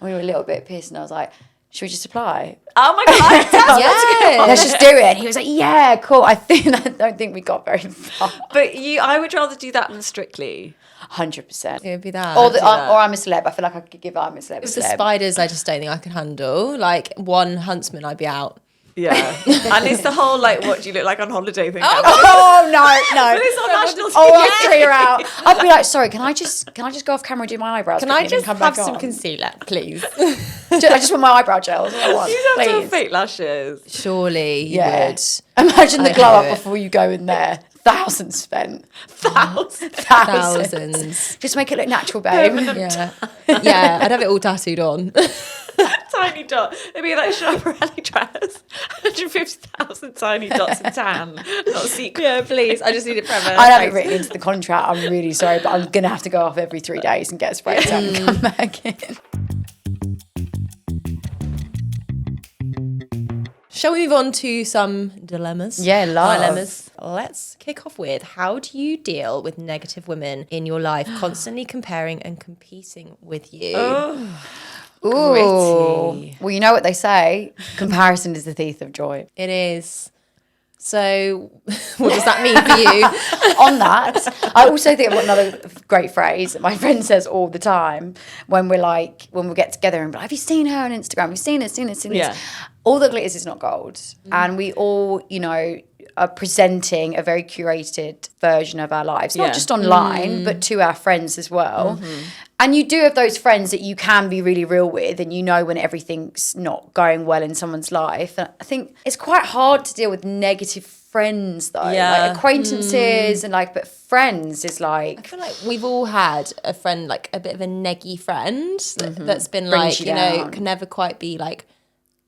we were a little bit pissed, and I was like, should we just apply? Oh my god! Yeah. Let's just do it. And he was like, yeah, cool. I don't think we got very far. But I would rather do that than Strictly. 100%. It would be that. Or, do that. or I'm a celeb. I feel like I could give I'm a celeb. With the celeb. spiders, I just don't think I could handle. Like one huntsman, I'd be out. Yeah, and it's the whole like, what do you look like on holiday thing? Oh no. But it's on national Oh, TV. I'd clear out. I'd be like, sorry, can I just go off camera and do my eyebrows? Can quickly I and then just come have back some on? concealer, please? I just want my eyebrow gel. That's all I want, You have to have please. fake lashes. Surely you Yeah. would. Imagine the I'd glow do up it. before you go in there. Thousands spent. Thousands. Thousands. Just make it look natural, babe. Yeah. Yeah, I'd have it all tattooed on. Tiny dot. It'd be like Schiaparelli dress. 150,000 tiny dots in tan. Not secret. Yeah, please. I just need it forever. I'd have it written into the contract. I'm really sorry, but I'm going to have to go off every 3 days and get a spray tan and come back in. Shall we move on to some dilemmas? Yeah, love. Dilemmas. Let's kick off with, how do you deal with negative women in your life constantly comparing and competing with you? Ooh. Gritty. Well, you know what they say. Comparison is the thief of joy. It is. So what does that mean for you? On that, I also think of another great phrase that my friend says all the time when we get together and be like, have you seen her on Instagram? Have you seen this? Yeah. All that glitters is not gold. And we all, are presenting a very curated version of our lives, not Yeah. just online, but to our friends as well. And you do have those friends that you can be really real with, and you know when everything's not going well in someone's life. And I think it's quite hard to deal with negative friends though. Yeah. Like acquaintances and but friends is like, I feel like we've all had a friend, like a bit of a neggy friend that's been Brings like, you down. can never quite be like,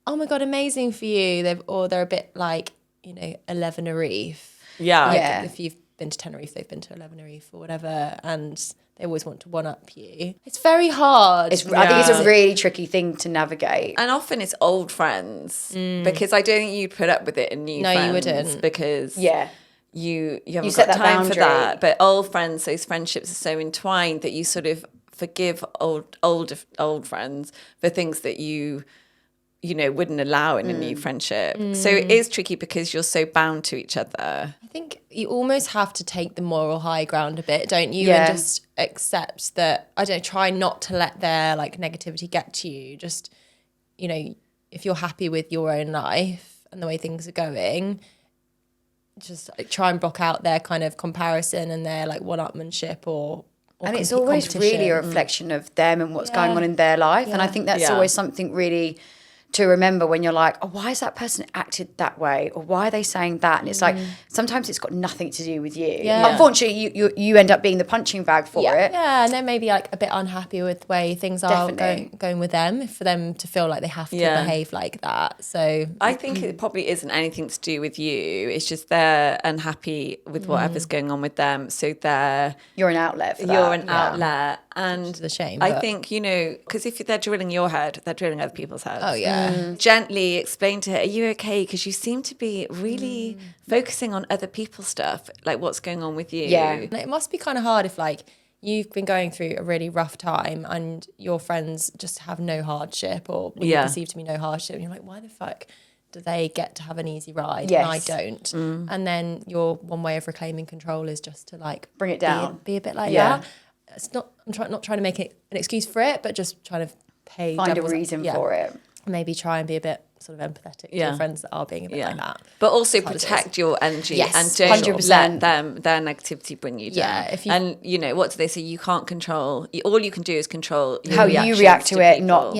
oh my God, amazing for you. They're a bit like, 11 a reef. Yeah. Like, Yeah. if you've been to Tenerife, they've been to 11 a reef or whatever. And they always want to one-up you. It's very hard. I think it's a really tricky thing to navigate. And often it's old friends because I don't think you'd put up with it in new No, you friends. wouldn't. Because Yeah. you haven't set got that time for boundary. that. But old friends, those friendships are so entwined that you sort of forgive old friends for things that you wouldn't allow in a new friendship. So it is tricky because you're so bound to each other. I think you almost have to take the moral high ground a bit, don't you? Yeah. And just accept that, try not to let their negativity get to you. Just, if you're happy with your own life and the way things are going, just try and block out their kind of comparison and their one-upmanship or And it's always really a reflection of them and what's going on in their life. And I think that's always something really to remember when you're like, oh, why has that person acted that way? Or why are they saying that? And it's like, sometimes it's got nothing to do with you. Yeah. Unfortunately, you end up being the punching bag for it. Yeah, and they're maybe like a bit unhappy with the way things are going with them, for them to feel like they have to behave like that. So I think it probably isn't anything to do with you. It's just they're unhappy with whatever's going on with them. So you're an outlet for that. You're an outlet. And which is a shame. I think, you know, because if they're drilling your head, they're drilling other people's heads. Oh, yeah. Gently explain to her, are you okay? Because you seem to be really focusing on other people's stuff, like what's going on with you. Yeah. And it must be kind of hard if like you've been going through a really rough time and your friends just have no hardship, or what you perceive to be no hardship. And you're like, why the fuck do they get to have an easy ride and I don't? And then your one way of reclaiming control is just to like bring it down, be a bit like that. It's not. I'm not trying to make it an excuse for it, but just trying to find a reason for it. Maybe try and be a bit sort of empathetic to your friends that are being a bit like that. But also protect your energy and don't 100%. let their negativity bring you down. Yeah, if you, and you know, what do they say? You can't control. All you can do is control how you react to it. People. Not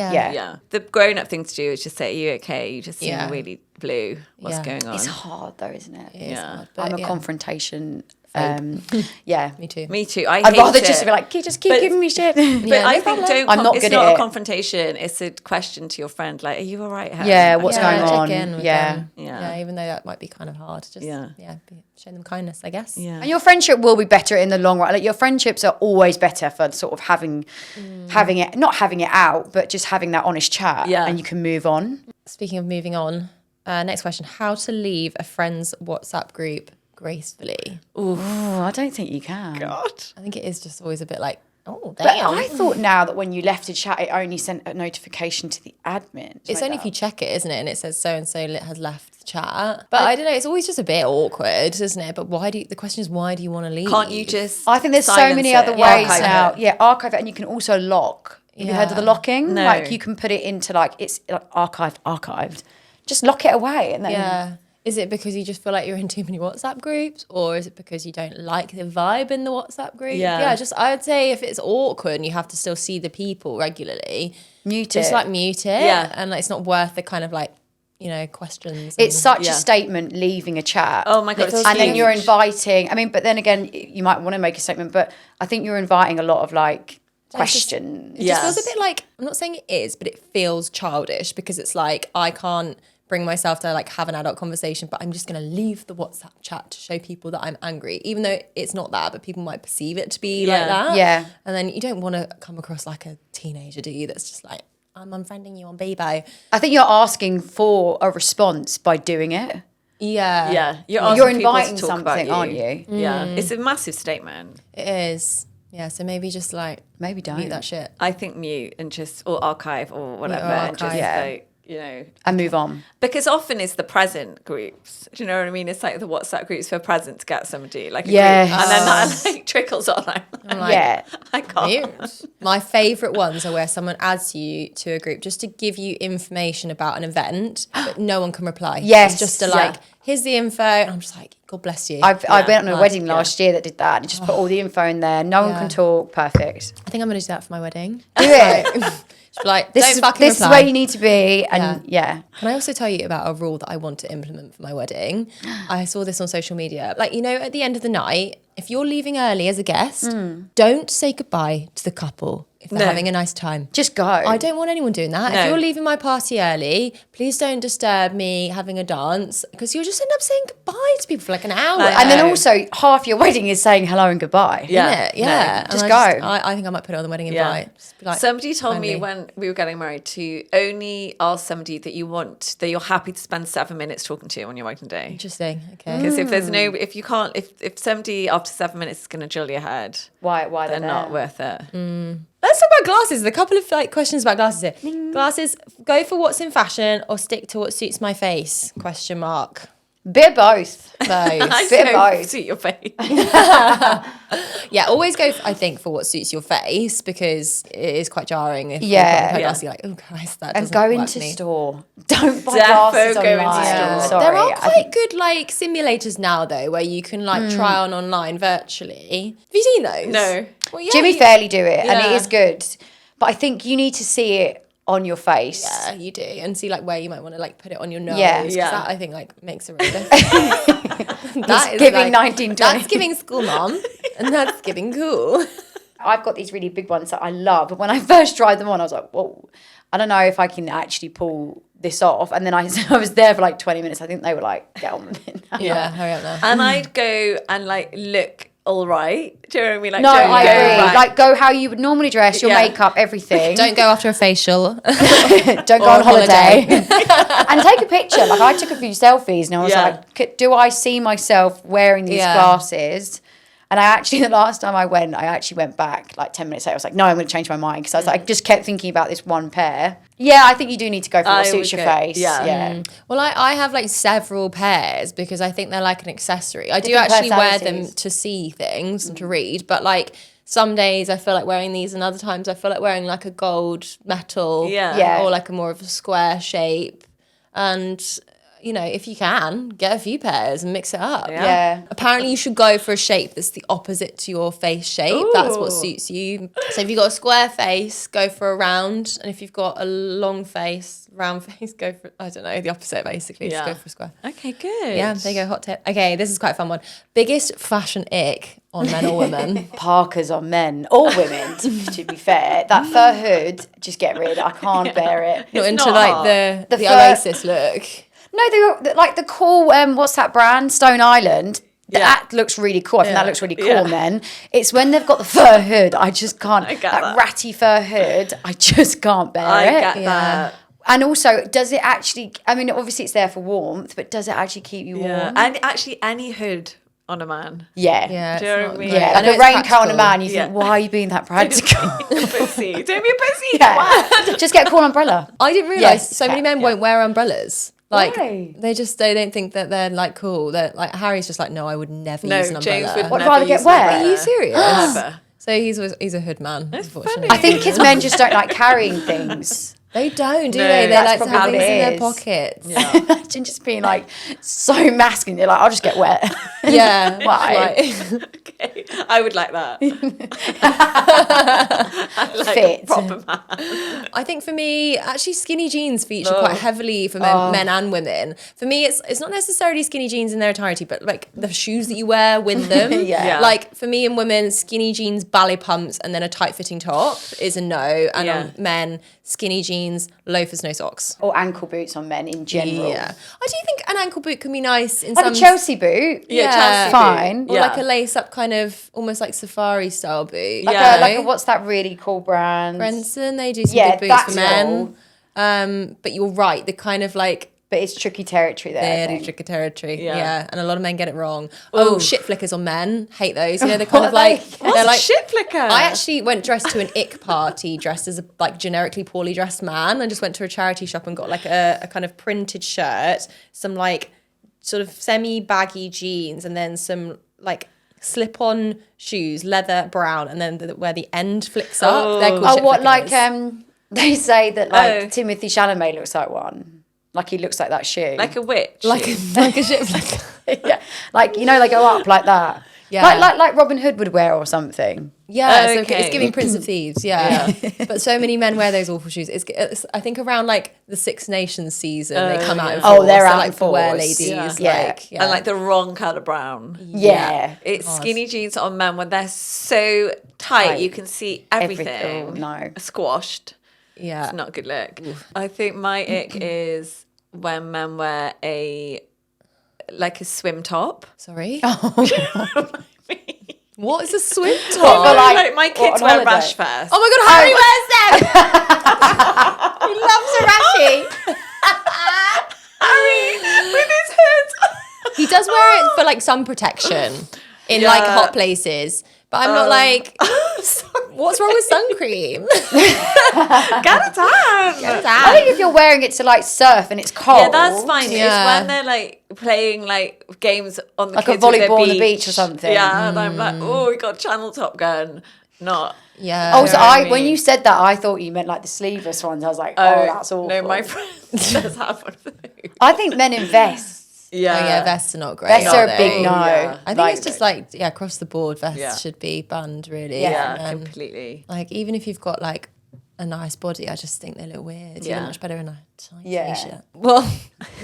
The grown-up thing to do is just say, "Are you okay? You just seem really blue. What's going on?" It's hard though, isn't it? It is hard, I'm a confrontation. Me too. Me too. I'd rather just be like, just keep giving me shit. But I think I'm not it's good not at a it. confrontation. It's a question to your friend, like, "Are you all right, Helen?" Yeah, what's going check on? in with them. Even though that might be kind of hard. Just show them kindness, I guess. And your friendship will be better in the long run. Like your friendships are always better for sort of having it, not having it out, but just having that honest chat. And you can move on. Speaking of moving on, next question: how to leave a friend's WhatsApp group gracefully? Oh, I don't think you can. God. I think it is just always a bit like, oh, But damn. I thought now that when you left a chat, it only sent a notification to the admin. It's only if you check it, isn't it? And it says so-and-so has left the chat. But I don't know, it's always just a bit awkward, isn't it? But the question is, why do you want to leave? Can't you just? I think there's so silence many it? other ways Archive now. it. Yeah, archive it, and you can also lock. Have you heard of the locking? No. Like you can put it into like it's like archived. Just lock it away, and then Yeah. Is it because you just feel like you're in too many WhatsApp groups, or is it because you don't like the vibe in the WhatsApp group? Yeah. I'd say if it's awkward and you have to still see the people regularly, mute just it. like mute it. Yeah. And like, it's not worth the kind of like, you know, questions. It's such a statement leaving a chat. Oh my God, it's and then huge. you're inviting. I mean, but then again, you might want to make a statement, but I think you're inviting a lot of like questions. It just feels a bit like, I'm not saying it is, but it feels childish because it's like, I can't bring myself to like have an adult conversation, but I'm just going to leave the WhatsApp chat to show people that I'm angry, even though it's not that, but people might perceive it to be like that. Yeah. And then you don't want to come across like a teenager, do you? That's just like, I'm unfriending you on Bebo. I think you're asking for a response by doing it. Yeah. Yeah, You're asking people to inviting talk about something, aren't you? Yeah, it's a massive statement. It is. Yeah, so maybe just like Maybe don't. mute that shit. I think mute and just or archive or whatever, or and just archive. like, you know, And move on. because often it's the present groups. Do you know what I mean? It's like the WhatsApp groups for present to get somebody, like a Yes. group, and then that like trickles on. I'm like, Yeah. I can't. Mute. My favourite ones are where someone adds you to a group just to give you information about an event, but no one can reply. Yes. It's just to like, here's the info. And I'm just like, God bless you. I went on a wedding yeah. last year that did that. And just put all the info in there. No one Yeah. can talk. Perfect. I think I'm going to do that for my wedding. Do it. Just be like, This don't is fucking reply. where you need to be. And yeah. Can I also tell you about a rule that I want to implement for my wedding? I saw this on social media. Like, you know, at the end of the night, if you're leaving early as a guest, don't say goodbye to the couple if they're having a nice time. Just go. I don't want anyone doing that. No. If you're leaving my party early, please don't disturb me having a dance, because you'll just end up saying goodbye to people for like an hour. And then also half your wedding is saying hello and goodbye. Yeah. Isn't it? Yeah. just And go. I think I might put it on the wedding invite. Just be like, Somebody told me kindly. when we were getting married to only ask somebody that you're happy to spend 7 minutes talking to on your wedding day. Interesting. Okay. Because if somebody after 7 minutes is going to drill your head, Why they're they're not there. worth it. Let's talk about glasses. There's a couple of like questions about glasses here. Glasses, go for what's in fashion or stick to what suits my face? Question mark. Bit of both. Both. Bit of both. Suit your face. Yeah, always go, I think, for what suits your face, because it is quite jarring if Yeah. you're like, oh Christ, that And doesn't go work into for me. store. Don't buy Defo glasses go into online. store. Sorry. There are I quite think- good like simulators now though, where you can like try on online virtually. Have you seen those? No. Well, yeah, Jimmy Fairley do it, and it Yeah. is good. But I think you need to see it on your face. Yeah, you do, and see like where you might want to like put it on your nose. Yeah. 'cause Yeah. that I think like makes a real difference. That is giving like, 1920. That's giving school mom, and that's giving cool. I've got these really big ones that I love. But when I first tried them on, I was like, whoa, I don't know if I can actually pull this off. And then I was there for like 20 minutes. I think they were like, get on with it now. Yeah, hurry up now. And I'd go and like look all right. Do you know what I mean? Like, No, don't I go agree. right. Like, go how you would normally dress, your Yeah. makeup, everything. Don't go after a facial. Don't go Or on a holiday. And take a picture. Like, I took a few selfies and I was Yeah. like, do I see myself wearing these Yeah. glasses? And I actually, the last time I actually went back like 10 minutes later. I was like, no, I'm going to change my mind. Because I was like, I just kept thinking about this one pair. Yeah, I think you do need to go for what I suits would your go- face. yeah. Yeah. Well, I have like several pairs because I think they're like an accessory. I do Different actually wear them personalities. to see things and to read, but like some days I feel like wearing these and other times I feel like wearing like a gold metal Yeah. or like a more of a square shape. And, you know, if you can, get a few pairs and mix it up. Yeah. Apparently you should go for a shape that's the opposite to your face shape. That's what Ooh. suits you. So if you've got a square face, go for a round. And if you've got a long face, round face, go for, I don't know, the opposite basically. Just Yeah. go for a square. Okay, good. Yeah, there you go, hot tip. Okay, this is quite a fun one. Biggest fashion ick on men or women? Parkers on men or women, to be fair. That fur hood, just get rid. I can't bear it. Not into not like hot. the The fur- Oasis look. No, like the cool, what's that brand? Stone Island. That looks really cool. I think that looks really cool Yeah. on men. It's when they've got the fur hood. I just can't. I get that that. ratty fur hood, I just can't bear I it. get Yeah. that. And also, does it actually, I mean, obviously it's there for warmth, but does it actually keep you Yeah. warm? And actually any hood on a man. Yeah. Yeah, Do you know what I mean? Yeah, I like know a it's raincoat on a practical. man, you think, Yeah. why are you being that practical? Pussy. Don't be a pussy. Yeah. Just get a cool umbrella. I didn't realise Yes, so many yeah, men yeah. won't wear umbrellas. Like Why? they don't think that they're like cool. They're like Harry's just like, no, I would never No, use an umbrella. James would What, never rather get use wet? an Are umbrella. you serious? Never. So he's a hood man, unfortunately. I think it's men just don't like carrying things. They don't, do No, they? They that's like to have probably things in what it their is. pockets. Yeah. Imagine just being like so masculine. You're like, I'll just get wet. Yeah. Why? Like- Okay. I would like that. I like Fit. a proper man. I think for me, actually, skinny jeans feature quite heavily for men and women. For me, it's not necessarily skinny jeans in their entirety, but like the shoes that you wear with them. Yeah. Like for me and women, skinny jeans, ballet pumps, and then a tight fitting top is a no. And on men, skinny jeans, loafers, no socks. Or ankle boots on men in general. Yeah, I do think an ankle boot can be nice in Like some a Chelsea boot. Yeah, Chelsea Fine. boot. or Yeah. like a lace up kind of almost like safari style boot. Like, Yeah. like a, what's that really cool brand? Brenson, they do some Yeah, good boots for that's men. cool. But you're right, the kind of like But it's tricky territory there. I very think. tricky territory. Yeah. Yeah. And a lot of men get it wrong. Oh, Ooh. shit flickers on men. Hate those. You know, they're kind of What are like they? they're What's like a shit flicker? I actually went dressed to an ick party dressed as a like generically poorly dressed man. I just went to a charity shop and got like a kind of printed shirt, some like sort of semi baggy jeans, and then some like slip on shoes, leather brown, and then where the end flicks up. They're called Oh, shit what, like, flickers. they say that, like, Oh. Timothy Chalamet looks like one. Like, he looks like that shoe. like a witch. like a shit flicker. yeah. Like, you know, they go up like that. Yeah. Like Robin Hood would wear or something. Yeah, so Okay. it's giving Prince of Thieves, yeah. But so many men wear those awful shoes. It's I think around like the Six Nations season, they come out in Oh, force. they're out like in for wear force. ladies. Yeah. Yeah. Like, yeah. And like the wrong colour brown. Yeah. It's skinny jeans on men when they're so tight, Tight. you can see everything. Everything. Oh, no. Squashed. yeah. It's not a good look. I think my ick is when men wear a swim top. Sorry? Oh. What is a swim For top? like- my what, kids on wear holiday? rash vests. Oh my god, Harry wears them! He loves a rashy. Harry with his hood. He does wear it for like sun protection in like Yeah. hot places. But I'm not like, what's wrong with sun cream? Get it done. I think if you're wearing it to like surf and it's cold. Yeah, that's fine. Yeah. It's when they're like playing like games on the Like a kids with their volleyball on the beach or something. Yeah, and I'm like, oh, we got Channel Top Gun. Not. Yeah. Oh, so know what I when mean? you said that, I thought you meant like the sleeveless ones. I was like, oh, that's awful. No, my friend does have one of those. I think men in vests. Yeah. Oh, yeah, vests are not great. Vests are a they? big no. Yeah. I think it's just like, across the board, vests Yeah. should be banned, really. Yeah, completely. Like, even if you've got like a nice body, I just think they look weird. You Yeah. look much better in a tight Yeah. t-shirt. Well,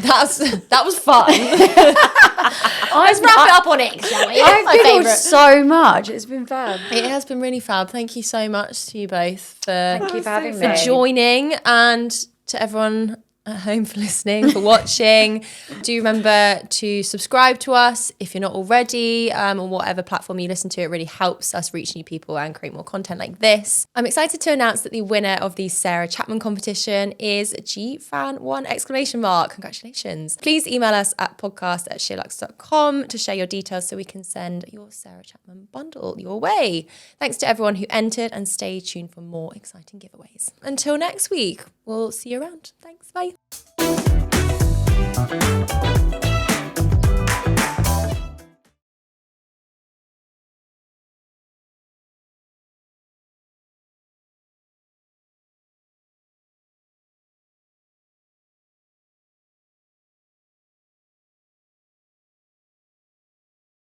that was fun. Let's wrap it up on Icks, shall we? I've My giggled favourite. so much. It's been fun. It has been really fab. Thank you so much to you both for Thank you for having me. joining, and to everyone at home for listening, for watching. Do remember to subscribe to us if you're not already, on whatever platform you listen to. It really helps us reach new people and create more content like this. I'm excited to announce that the winner of the Sarah Chapman competition is GFan1! Congratulations. Please email us at podcast@SheerLuxe.com to share your details so we can send your Sarah Chapman bundle your way. Thanks to everyone who entered, and stay tuned for more exciting giveaways. Until next week, we'll see you around. Thanks, bye.